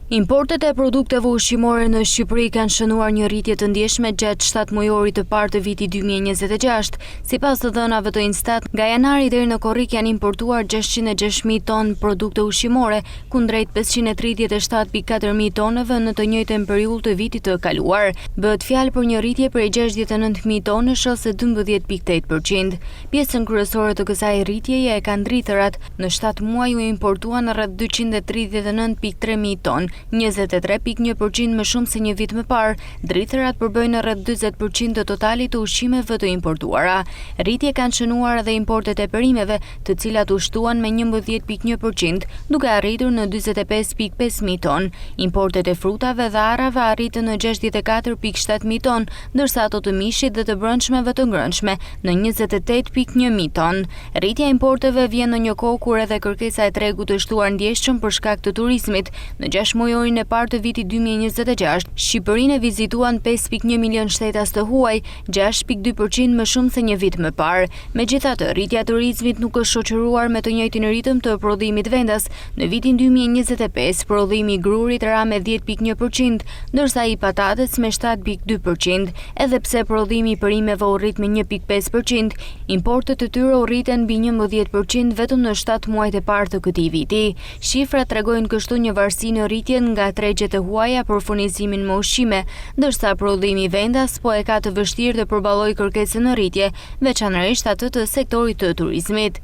Importet e produkteve ushqimore në Shqipëri kanë shënuar një rritje të ndjeshme gjatë 7 mujorit të parë të vitit 2026. Sipas të dhënave të Instat, nga janari deri në korrik janë importuar 606.000 tonë produkte ushqimore, kundrejt 537.400 tonëve në të njëjtën periudhë të vitit të kaluar. Bëhet fjalë për një rritje prej 69.000 tonësh ose 12.8%. Pjesën kryesore të kësaj rritjeje e kanë dritërat. Në 7 muaj u importuan rreth 239.300 tonë, 23.1% më shumë se një vit më parë. Dritërat përbëjnë rreth 40% të totalit të ushqimeve të importuara. Rritje kanë shënuar edhe importet e perimeve, të cilat u shtuan me 11.1%, duke arritur në 45.500 tonë. Importet e frutave dhe arrave arritën në 64.700 tonë, ndërsa ato të mishit dhe të brëndshmeve të ngrënshme në 28.100 tonë. Rritja e importeve vjen në një kohë kur edhe kërkesa e tregut të shtuar ndjeshëm për shkak të turizmit. Në 6 mujorin e parë të vitit 2026, Shqipërinë e vizituan 5.1 milion shtetas të huaj, 6.2% më shumë se një vit më parë. Megjithatë, rritja e turizmit nuk është shoqëruar me të njëjtin ritëm të prodhimit vendas. Në vitin 2025, prodhimi i grurit ra me 10.1%, ndërsa i patates me 7.2%. Edhe pse prodhimi i perimeve u rrit me 1.5%, importet e tyre u rriten mbi 11% vetëm në 7 muajt e parë të këtij viti. Shifrat tregojnë kështu një varësi në rritjen nga tregjet e huaja për furnizimin me ushqime, ndërsa prodhimi vendas po e ka të vështirë të përballojë kërkesën në rritje, veçanërisht atë të sektorit të turizmit.